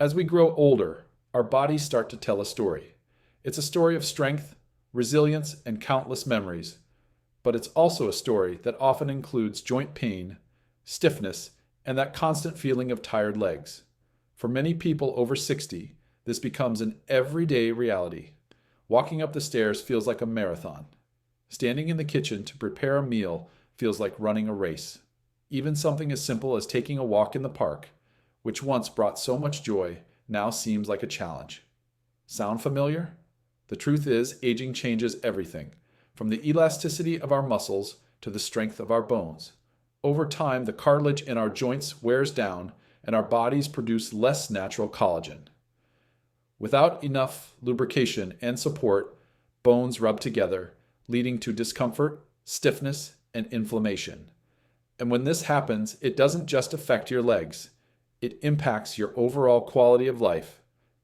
As we grow older, our bodies start to tell a story. It's a story of strength, resilience, and countless memories. But it's also a story that often includes joint pain, stiffness, and that constant feeling of tired legs. For many people over 60, this becomes an everyday reality. Walking up the stairs feels like a marathon. Standing in the kitchen to prepare a meal feels like running a race. Even something as simple as taking a walk in the park, which once brought so much joy, now seems like a challenge. Sound familiar? The truth is, aging changes everything, from the elasticity of our muscles to the strength of our bones. Over time, the cartilage in our joints wears down, and our bodies produce less natural collagen. Without enough lubrication and support, bones rub together, leading to discomfort, stiffness, and inflammation. And when this happens, it doesn't just affect your legs. It impacts your overall quality of life.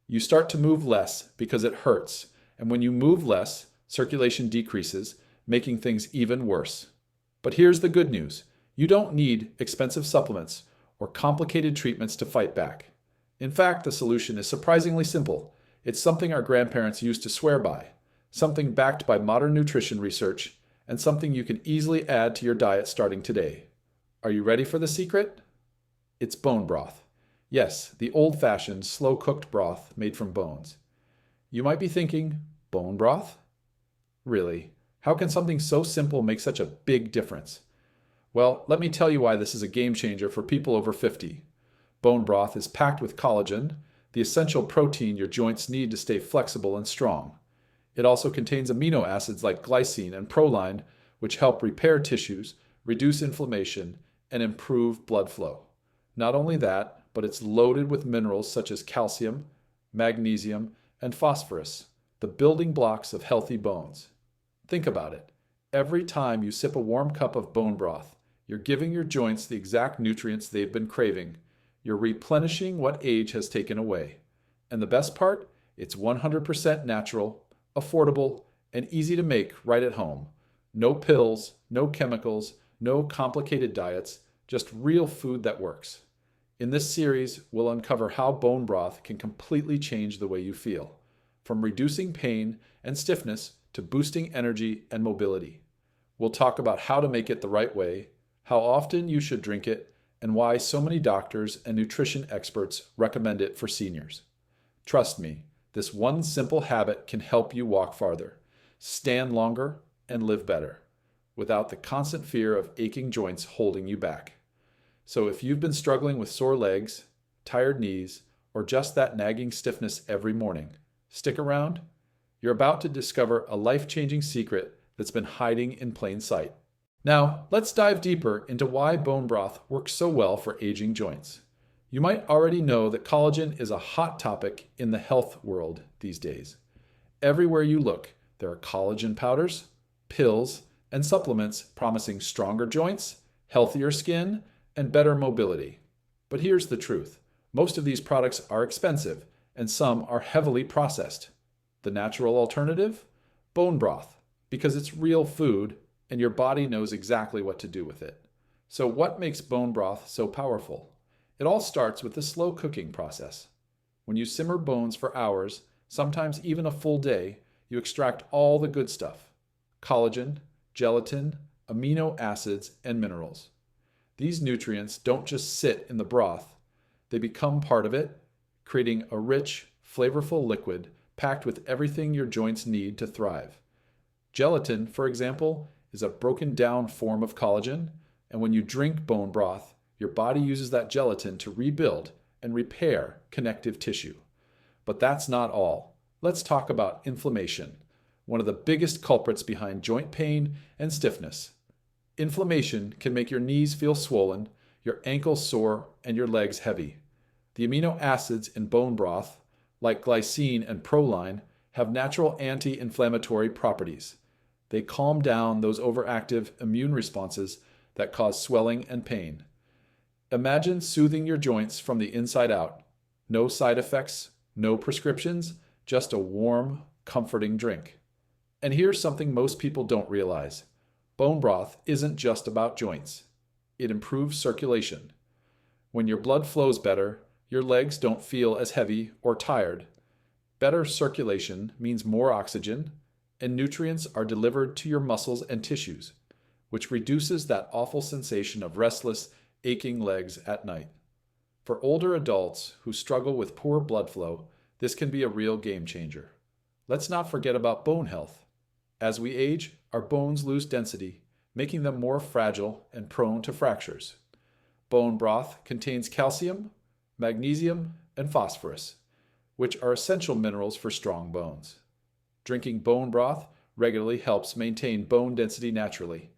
You start to move less because it hurts, and when you move less, circulation decreases, making things even worse. But here's the good news. You don't need expensive supplements or complicated treatments to fight back. In fact, the solution is surprisingly simple. It's something our grandparents used to swear by, something backed by modern nutrition research, and something you can easily add to your diet starting today. Are you ready for the secret? It's bone broth. Yes, the old-fashioned, slow-cooked broth made from bones. You might be thinking, bone broth? Really? How can something so simple make such a big difference? Well, let me tell you why this is a game changer for people over 50. Bone broth is packed with collagen, the essential protein your joints need to stay flexible and strong. It also contains amino acids like glycine and proline, which help repair tissues, reduce inflammation, and improve blood flow. Not only that, but it's loaded with minerals such as calcium, magnesium, and phosphorus, the building blocks of healthy bones. Think about it. Every time you sip a warm cup of bone broth, you're giving your joints the exact nutrients they've been craving. You're replenishing what age has taken away. And the best part? It's 100% natural, affordable, and easy to make right at home. No pills, no chemicals, no complicated diets, just real food that works. In this series, we'll uncover how bone broth can completely change the way you feel, from reducing pain and stiffness to boosting energy and mobility. We'll talk about how to make it the right way, how often you should drink it, and why so many doctors and nutrition experts recommend it for seniors. Trust me, this one simple habit can help you walk farther, stand longer, and live better, without the constant fear of aching joints holding you back. So if you've been struggling with sore legs, tired knees, or just that nagging stiffness every morning, stick around. You're about to discover a life-changing secret that's been hiding in plain sight. Now, let's dive deeper into why bone broth works so well for aging joints. You might already know that collagen is a hot topic in the health world these days. Everywhere you look, there are collagen powders, pills, and supplements promising stronger joints, healthier skin, and better mobility. But here's the truth. Most of these products are expensive, and some are heavily processed. The natural alternative? Bone broth, because it's real food and your body knows exactly what to do with it. So what makes bone broth so powerful? It all starts with the slow cooking process. When you simmer bones for hours, sometimes even a full day, you extract all the good stuff: collagen, gelatin, amino acids, and minerals. These nutrients don't just sit in the broth, they become part of it, creating a rich, flavorful liquid packed with everything your joints need to thrive. Gelatin, for example, is a broken down form of collagen, and when you drink bone broth, your body uses that gelatin to rebuild and repair connective tissue. But that's not all. Let's talk about inflammation, one of the biggest culprits behind joint pain and stiffness. Inflammation can make your knees feel swollen, your ankles sore, and your legs heavy. The amino acids in bone broth, like glycine and proline, have natural anti-inflammatory properties. They calm down those overactive immune responses that cause swelling and pain. Imagine soothing your joints from the inside out. No side effects, no prescriptions, just a warm, comforting drink. And here's something most people don't realize. Bone broth isn't just about joints. It improves circulation. When your blood flows better, Your legs don't feel as heavy or tired. Better circulation means more oxygen, and nutrients are delivered to your muscles and tissues, which reduces that awful sensation of restless, aching legs at night. For older adults who struggle with poor blood flow, this can be a real game changer. Let's not forget about bone health. As we age, our bones lose density, making them more fragile and prone to fractures. Bone broth contains calcium, magnesium, and phosphorus, which are essential minerals for strong bones. Drinking bone broth regularly helps maintain bone density naturally,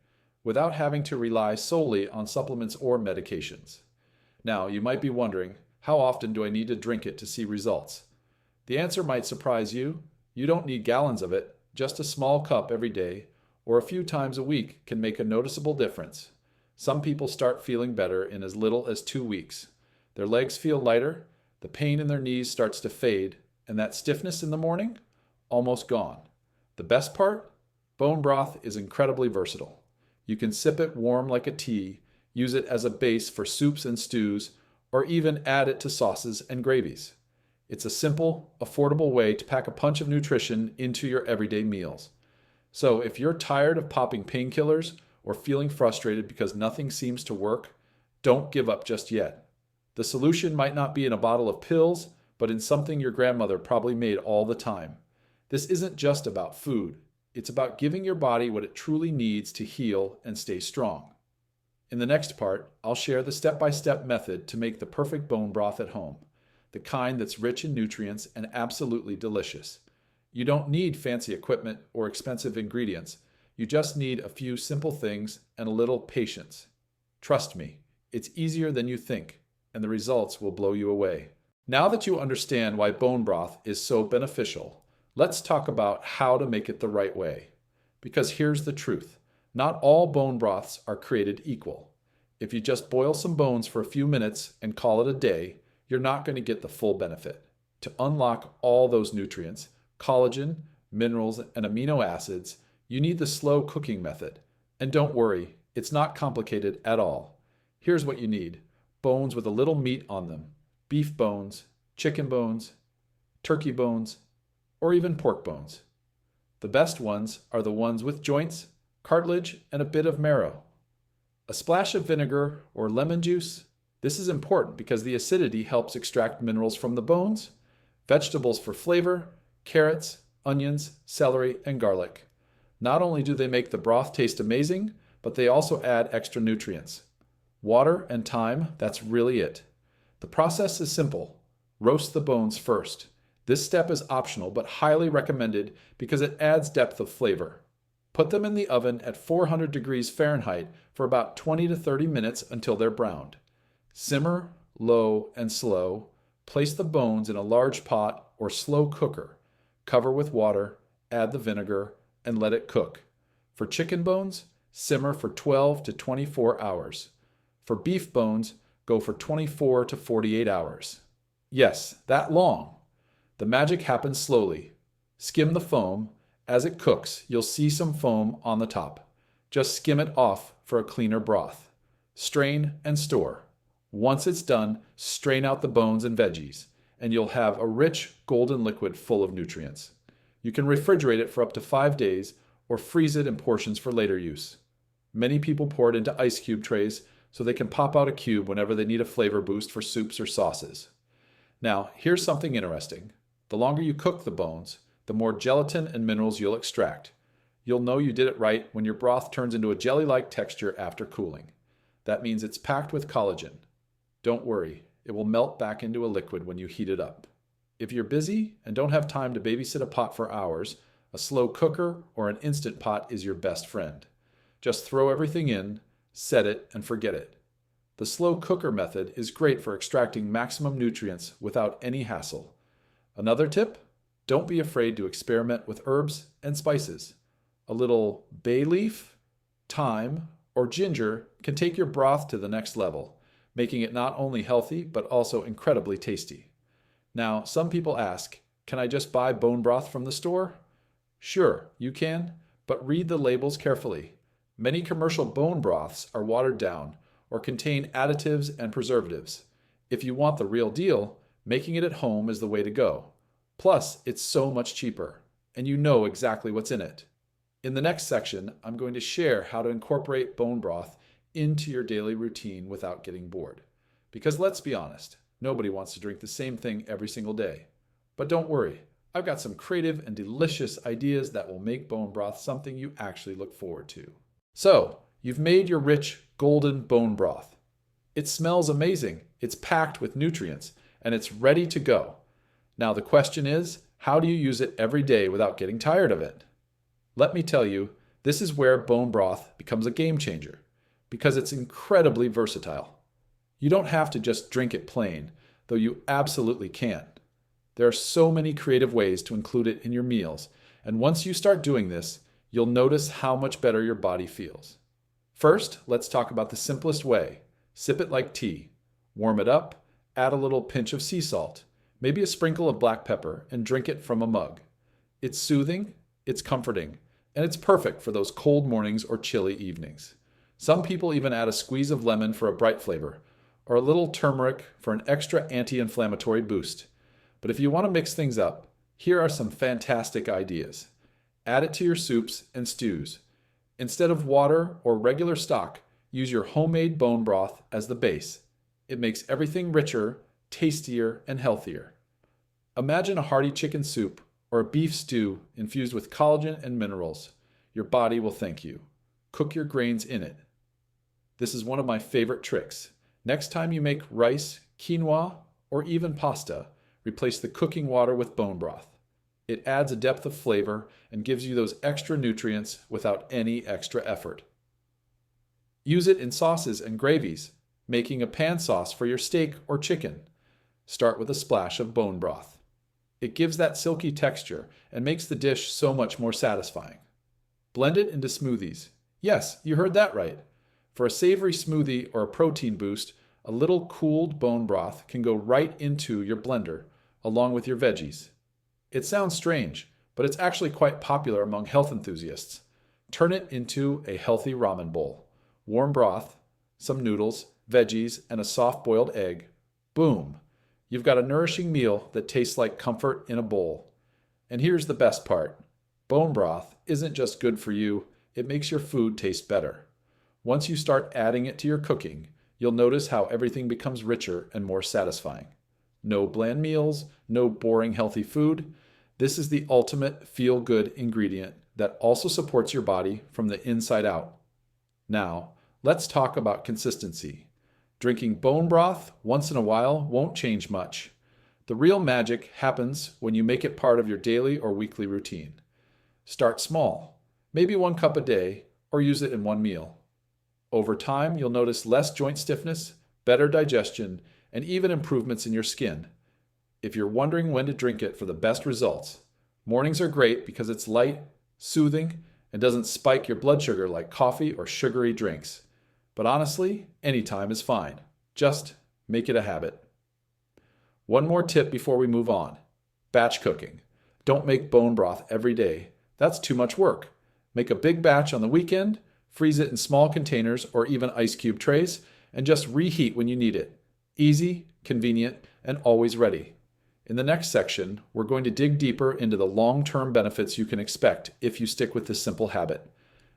without having to rely solely on supplements or medications. Now, you might be wondering, how often do I need to drink it to see results? The answer might surprise you. You don't need gallons of it. Just a small cup every day or a few times a week can make a noticeable difference. Some people start feeling better in as little as 2 weeks. Their legs feel lighter, the pain in their knees starts to fade, and that stiffness in the morning? Almost gone. The best part? Bone broth is incredibly versatile. You can sip it warm like a tea, use it as a base for soups and stews, or even add it to sauces and gravies. It's a simple, affordable way to pack a punch of nutrition into your everyday meals. So if you're tired of popping painkillers or feeling frustrated because nothing seems to work, don't give up just yet. The solution might not be in a bottle of pills, but in something your grandmother probably made all the time. This isn't just about food. It's about giving your body what it truly needs to heal and stay strong. In the next part, I'll share the step-by-step method to make the perfect bone broth at home, the kind that's rich in nutrients and absolutely delicious. You don't need fancy equipment or expensive ingredients. You just need a few simple things and a little patience. Trust me, it's easier than you think, and the results will blow you away. Now that you understand why bone broth is so beneficial, let's talk about how to make it the right way. Because here's the truth. Not all bone broths are created equal. If you just boil some bones for a few minutes and call it a day, you're not going to get the full benefit. To unlock all those nutrients, collagen, minerals, and amino acids, you need the slow cooking method. And don't worry, it's not complicated at all. Here's what you need: bones with a little meat on them, beef bones, chicken bones, turkey bones, or even pork bones. The best ones are the ones with joints, cartilage, and a bit of marrow. A splash of vinegar or lemon juice. This is important because the acidity helps extract minerals from the bones. Vegetables for flavor: carrots, onions, celery, and garlic. Not only do they make the broth taste amazing, but they also add extra nutrients. Water and thyme, that's really it. The process is simple. Roast the bones first. This step is optional but highly recommended because it adds depth of flavor. Put them in the oven at 400 degrees Fahrenheit for about 20 to 30 minutes until they're browned. Simmer, low, and slow. Place the bones in a large pot or slow cooker. Cover with water, add the vinegar, and let it cook. For chicken bones, simmer for 12 to 24 hours. For beef bones, go for 24 to 48 hours. Yes, that long. The magic happens slowly. Skim the foam. As it cooks, you'll see some foam on the top. Just skim it off for a cleaner broth. Strain and store. Once it's done, strain out the bones and veggies, and you'll have a rich golden liquid full of nutrients. You can refrigerate it for up to 5 days or freeze it in portions for later use. Many people pour it into ice cube trays so they can pop out a cube whenever they need a flavor boost for soups or sauces. Now, here's something interesting. The longer you cook the bones, the more gelatin and minerals you'll extract. You'll know you did it right when your broth turns into a jelly-like texture after cooling. That means it's packed with collagen. Don't worry, it will melt back into a liquid when you heat it up. If you're busy and don't have time to babysit a pot for hours, a slow cooker or an instant pot is your best friend. Just throw everything in, set it, and forget it. The slow cooker method is great for extracting maximum nutrients without any hassle. Another tip? Don't be afraid to experiment with herbs and spices. A little bay leaf, thyme, or ginger can take your broth to the next level, making it not only healthy but also incredibly tasty. Now, some people ask, can I just buy bone broth from the store? Sure, you can, but read the labels carefully. Many commercial bone broths are watered down or contain additives and preservatives. If you want the real deal, making it at home is the way to go. Plus, it's so much cheaper, and you know exactly what's in it. In the next section, I'm going to share how to incorporate bone broth into your daily routine without getting bored. Because let's be honest, nobody wants to drink the same thing every single day. But don't worry, I've got some creative and delicious ideas that will make bone broth something you actually look forward to. So, you've made your rich, golden bone broth. It smells amazing, it's packed with nutrients, and it's ready to go. Now the question is, how do you use it every day without getting tired of it? Let me tell you, this is where bone broth becomes a game changer, because it's incredibly versatile. You don't have to just drink it plain, though you absolutely can. There are so many creative ways to include it in your meals, and once you start doing this, you'll notice how much better your body feels. First, let's talk about the simplest way. Sip it like tea. Warm it up, add a little pinch of sea salt, maybe a sprinkle of black pepper, and drink it from a mug. It's soothing, it's comforting, and it's perfect for those cold mornings or chilly evenings. Some people even add a squeeze of lemon for a bright flavor, or a little turmeric for an extra anti-inflammatory boost. But if you want to mix things up, here are some fantastic ideas. Add it to your soups and stews. Instead of water or regular stock, use your homemade bone broth as the base. It makes everything richer, tastier, and healthier. Imagine a hearty chicken soup or a beef stew infused with collagen and minerals. Your body will thank you. Cook your grains in it. This is one of my favorite tricks. Next time you make rice, quinoa, or even pasta, replace the cooking water with bone broth. It adds a depth of flavor and gives you those extra nutrients without any extra effort. Use it in sauces and gravies, making a pan sauce for your steak or chicken. Start with a splash of bone broth. It gives that silky texture and makes the dish so much more satisfying. Blend it into smoothies. Yes, you heard that right. For a savory smoothie or a protein boost, a little cooled bone broth can go right into your blender, along with your veggies. It sounds strange, but it's actually quite popular among health enthusiasts. Turn it into a healthy ramen bowl. Warm broth, some noodles, veggies, and a soft-boiled egg. Boom! You've got a nourishing meal that tastes like comfort in a bowl. And here's the best part. Bone broth isn't just good for you, it makes your food taste better. Once you start adding it to your cooking, you'll notice how everything becomes richer and more satisfying. No bland meals, no boring healthy food. This is the ultimate feel-good ingredient that also supports your body from the inside out. Now, let's talk about consistency. Drinking bone broth once in a while won't change much. The real magic happens when you make it part of your daily or weekly routine. Start small, maybe 1 cup a day, or use it in one meal. Over time, you'll notice less joint stiffness, better digestion, and even improvements in your skin. If you're wondering when to drink it for the best results, mornings are great because it's light, soothing, and doesn't spike your blood sugar like coffee or sugary drinks. But honestly, any time is fine. Just make it a habit. One more tip before we move on. Batch cooking. Don't make bone broth every day. That's too much work. Make a big batch on the weekend, freeze it in small containers or even ice cube trays, and just reheat when you need it. Easy, convenient, and always ready. In the next section, we're going to dig deeper into the long-term benefits you can expect if you stick with this simple habit.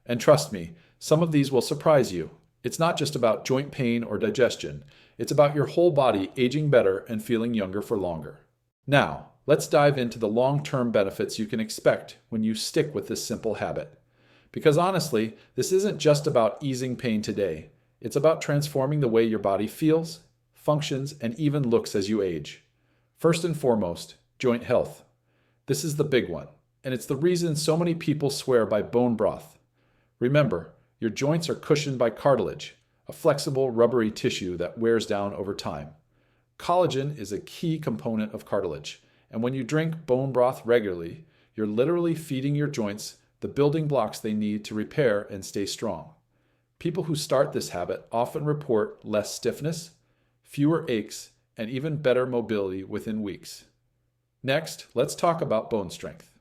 And trust me, some of these will surprise you. It's not just about joint pain or digestion. It's about your whole body aging better and feeling younger for longer. Now, let's dive into the long-term benefits you can expect when you stick with this simple habit. Because honestly, this isn't just about easing pain today. It's about transforming the way your body feels, functions, and even looks as you age. First and foremost, joint health. This is the big one, and it's the reason so many people swear by bone broth. Remember, your joints are cushioned by cartilage, a flexible, rubbery tissue that wears down over time. Collagen is a key component of cartilage, and when you drink bone broth regularly, you're literally feeding your joints the building blocks they need to repair and stay strong. People who start this habit often report less stiffness, fewer aches, and even better mobility within weeks. Next, let's talk about bone strength.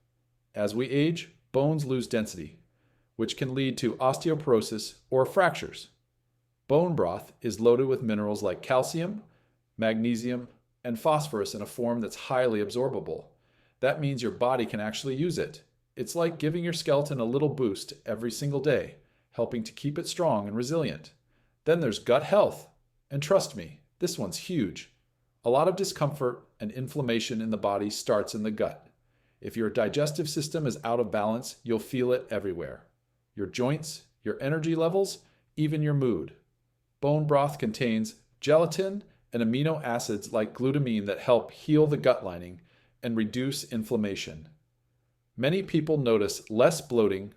As we age, bones lose density, which can lead to osteoporosis or fractures. Bone broth is loaded with minerals like calcium, magnesium, and phosphorus in a form that's highly absorbable. That means your body can actually use it. It's like giving your skeleton a little boost every single day, helping to keep it strong and resilient. Then there's gut health. And trust me, this one's huge. A lot of discomfort and inflammation in the body starts in the gut. If your digestive system is out of balance, you'll feel it everywhere. Your joints, your energy levels, even your mood. Bone broth contains gelatin and amino acids like glutamine that help heal the gut lining and reduce inflammation. Many people notice less bloating,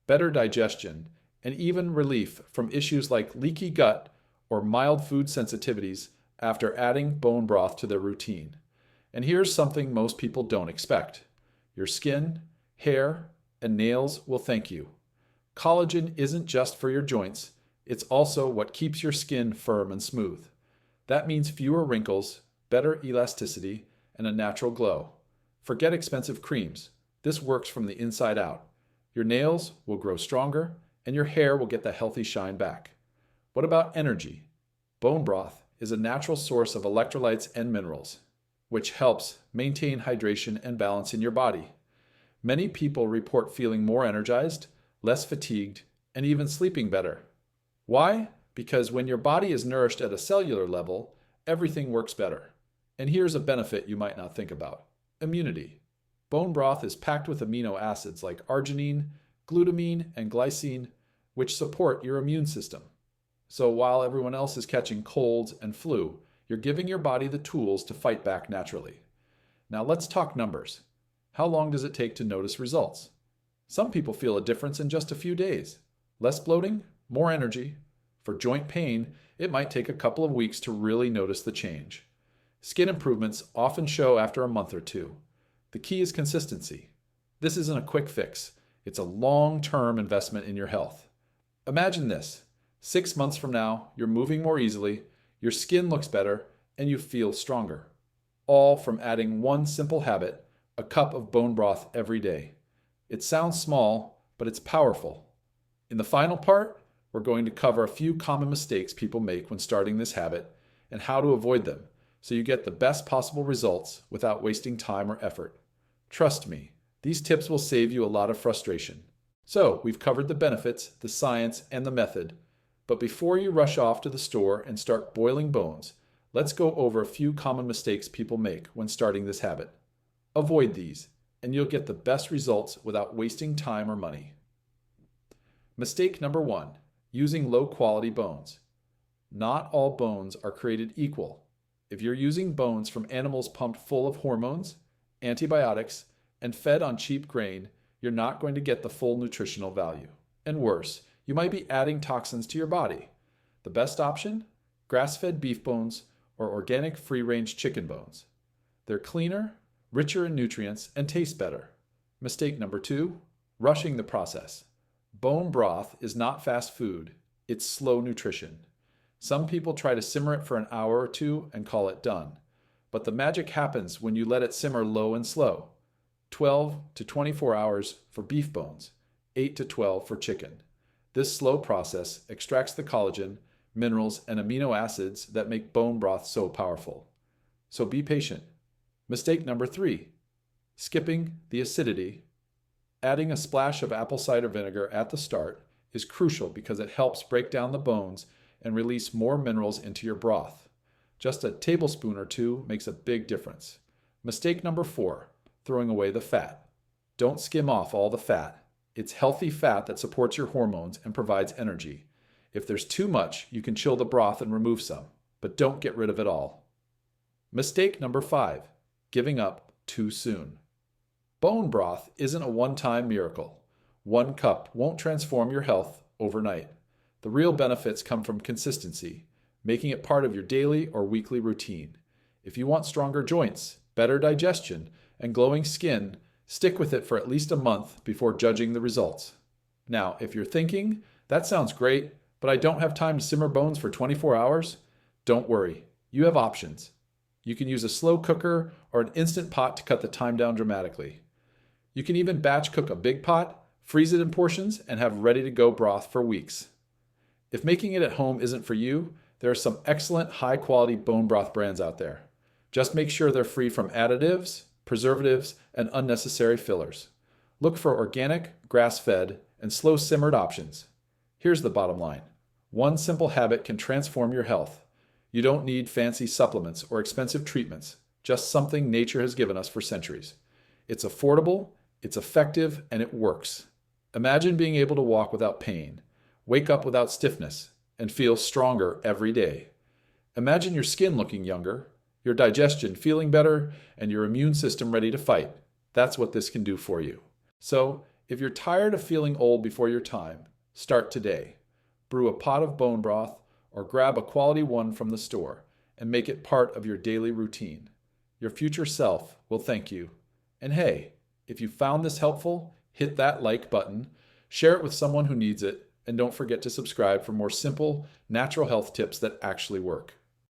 better digestion, and even relief from issues like leaky gut or mild food sensitivities after adding bone broth to their routine. And here's something most people don't expect. Your skin, hair, and nails will thank you. Collagen isn't just for your joints, it's also what keeps your skin firm and smooth. That means fewer wrinkles, better elasticity, and a natural glow. Forget expensive creams. This works from the inside out. Your nails will grow stronger, and your hair will get the healthy shine back. What about energy? Bone broth is a natural source of electrolytes and minerals, which helps maintain hydration and balance in your body. Many people report feeling more energized, less fatigued, and even sleeping better. Why? Because when your body is nourished at a cellular level, everything works better. And here's a benefit you might not think about: immunity. Bone broth is packed with amino acids like arginine, glutamine, and glycine, which support your immune system. So while everyone else is catching colds and flu, you're giving your body the tools to fight back naturally. Now let's talk numbers. How long does it take to notice results? Some people feel a difference in just a few days. Less bloating, more energy. For joint pain, it might take a couple of weeks to really notice the change. Skin improvements often show after a month or two. The key is consistency. This isn't a quick fix. It's a long-term investment in your health. Imagine this. 6 months from now, you're moving more easily, your skin looks better, and you feel stronger. All from adding one simple habit, a cup of bone broth every day. It sounds small, but it's powerful. In the final part, we're going to cover a few common mistakes people make when starting this habit and how to avoid them so you get the best possible results without wasting time or effort. Trust me, these tips will save you a lot of frustration. So, we've covered the benefits, the science, and the method. But before you rush off to the store and start boiling bones, let's go over a few common mistakes people make when starting this habit. Avoid these, and you'll get the best results without wasting time or money. Mistake number 1, using low-quality bones. Not all bones are created equal. If you're using bones from animals pumped full of hormones, antibiotics, and fed on cheap grain, you're not going to get the full nutritional value. And worse, you might be adding toxins to your body. The best option? Grass-fed beef bones or organic free-range chicken bones. They're cleaner, richer in nutrients, and taste better. Mistake number 2, rushing the process. Bone broth is not fast food, it's slow nutrition. Some people try to simmer it for an hour or two and call it done. But the magic happens when you let it simmer low and slow. 12 to 24 hours for beef bones, 8 to 12 for chicken. This slow process extracts the collagen, minerals, and amino acids that make bone broth so powerful. So be patient. Mistake number 3, skipping the acidity. Adding a splash of apple cider vinegar at the start is crucial because it helps break down the bones and release more minerals into your broth. Just a tablespoon or 2 makes a big difference. Mistake number 4, throwing away the fat. Don't skim off all the fat. It's healthy fat that supports your hormones and provides energy. If there's too much, you can chill the broth and remove some, but don't get rid of it all. Mistake number 5, giving up too soon. Bone broth isn't a one-time miracle. 1 cup won't transform your health overnight. The real benefits come from consistency, making it part of your daily or weekly routine. If you want stronger joints, better digestion, and glowing skin, stick with it for at least a month before judging the results. Now, if you're thinking, that sounds great, but I don't have time to simmer bones for 24 hours, don't worry, you have options. You can use a slow cooker or an instant pot to cut the time down dramatically. You can even batch cook a big pot, freeze it in portions, and have ready-to-go broth for weeks. If making it at home isn't for you, There are some excellent high-quality bone broth brands out there. Just make sure they're free from additives, preservatives, and unnecessary fillers. Look for organic, grass-fed, and slow-simmered options. Here's the bottom line. One simple habit can transform your health. You don't need fancy supplements or expensive treatments, just something nature has given us for centuries. It's affordable, it's effective, and it works. Imagine being able to walk without pain, wake up without stiffness, and feel stronger every day. Imagine your skin looking younger, your digestion feeling better, and your immune system ready to fight. That's what this can do for you. So, if you're tired of feeling old before your time, start today. Brew a pot of bone broth or grab a quality one from the store and make it part of your daily routine. Your future self will thank you. And hey, if you found this helpful, hit that like button, share it with someone who needs it, and don't forget to subscribe for more simple, natural health tips that actually work.